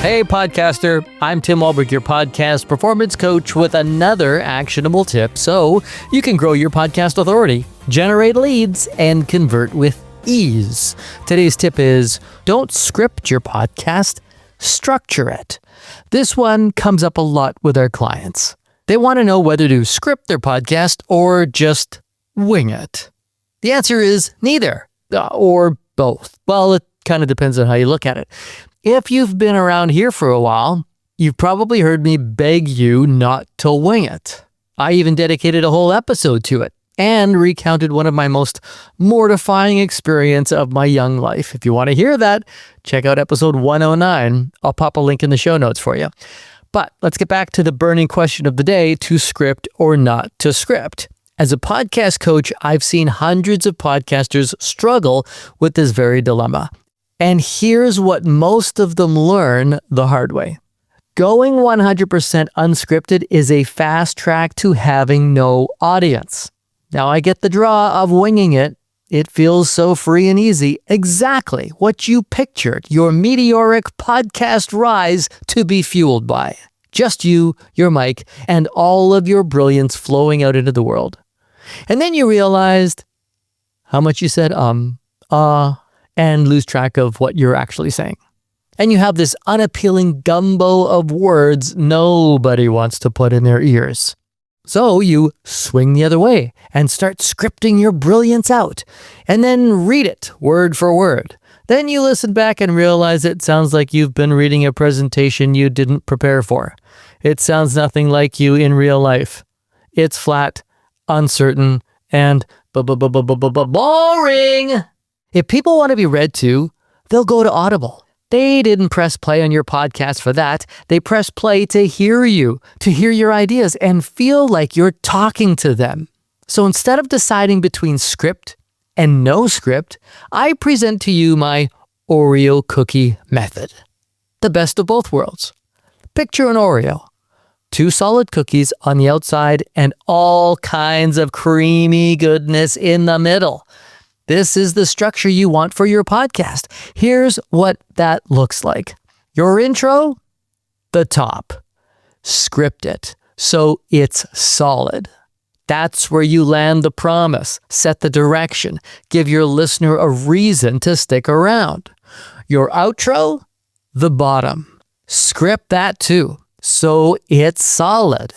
Hey, podcaster. I'm Tim Walberg, your podcast performance coach with another actionable tip so you can grow your podcast authority, generate leads, and convert with ease. Today's tip is don't script your podcast, structure it. This one comes up a lot with our clients. They want to know whether to script their podcast or just wing it. The answer is neither, or both. Well, it kind of depends on how you look at it. If you've been around here for a while, you've probably heard me beg you not to wing it. I even dedicated a whole episode to it and recounted one of my most mortifying experiences of my young life. If you want to hear that, check out episode 109. I'll pop a link in the show notes for you. But let's get back to the burning question of the day, to script or not to script. As a podcast coach, I've seen hundreds of podcasters struggle with this very dilemma. And here's what most of them learn the hard way. Going 100% unscripted is a fast track to having no audience. Now, I get the draw of winging it. It feels so free and easy. Exactly what you pictured your meteoric podcast rise to be fueled by. Just you, your mic, and all of your brilliance flowing out into the world. And then you realized how much you said and lose track of what you're actually saying. And you have this unappealing gumbo of words nobody wants to put in their ears. So you swing the other way and start scripting your brilliance out, and then read it word for word. Then you listen back and realize it sounds like you've been reading a presentation you didn't prepare for. It sounds nothing like you in real life. It's flat, uncertain, and boring. If people want to be read to, they'll go to Audible. They didn't press play on your podcast for that. They press play to hear you, to hear your ideas, and feel like you're talking to them. So instead of deciding between script and no script, I present to you my Oreo cookie method. The best of both worlds. Picture an Oreo. 2 solid cookies on the outside and all kinds of creamy goodness in the middle. This is the structure you want for your podcast. Here's what that looks like. Your intro, the top. Script it so it's solid. That's where you land the promise, set the direction, give your listener a reason to stick around. Your outro, the bottom. Script that too, so it's solid.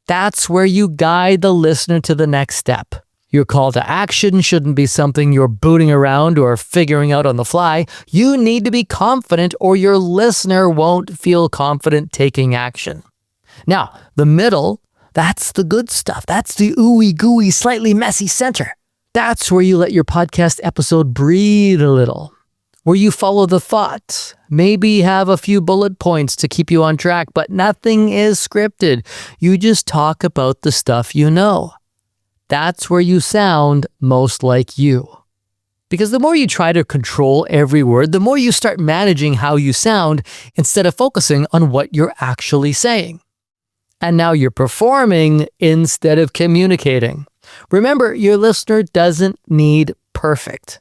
That's where you guide the listener to the next step. Your call to action shouldn't be something you're booting around or figuring out on the fly. You need to be confident or your listener won't feel confident taking action. Now, the middle, that's the good stuff. That's the ooey gooey, slightly messy center. That's where you let your podcast episode breathe a little, where you follow the thought, maybe have a few bullet points to keep you on track, but nothing is scripted. You just talk about the stuff you know. That's where you sound most like you. Because the more you try to control every word, the more you start managing how you sound instead of focusing on what you're actually saying. And now you're performing instead of communicating. Remember, your listener doesn't need perfect.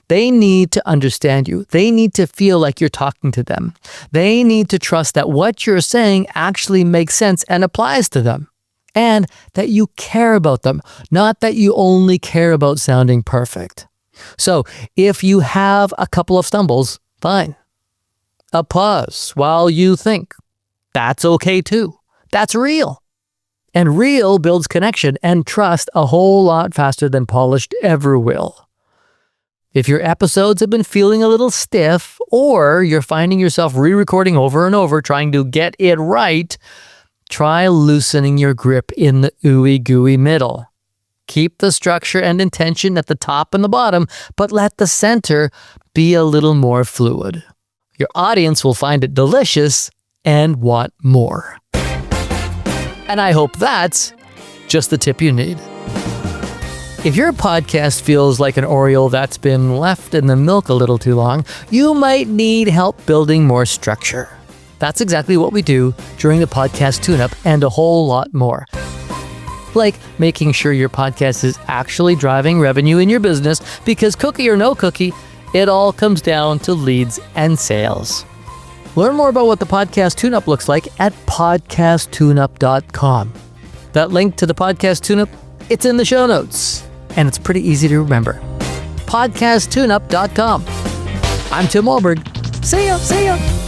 They need to understand you. They need to feel like you're talking to them. They need to trust that what you're saying actually makes sense and applies to them. And that you care about them, not that you only care about sounding perfect. So if you have a couple of stumbles, fine. A pause while you think. That's okay too. That's real. And real builds connection and trust a whole lot faster than polished ever will. If your episodes have been feeling a little stiff, or you're finding yourself re-recording over and over trying to get it right, try loosening your grip in the ooey gooey middle. Keep the structure and intention at the top and the bottom, but let the center be a little more fluid. Your audience will find it delicious and want more. And I hope that's just the tip you need. If your podcast feels like an Oreo that's been left in the milk a little too long, you might need help building more structure. That's exactly what we do during the podcast tune-up and a whole lot more. Like making sure your podcast is actually driving revenue in your business, because cookie or no cookie, it all comes down to leads and sales. Learn more about what the Podcast Tune-Up looks like at podcasttuneup.com. That link to the Podcast Tune-Up, it's in the show notes, and it's pretty easy to remember. podcasttuneup.com. I'm Tim Wahlberg. See ya!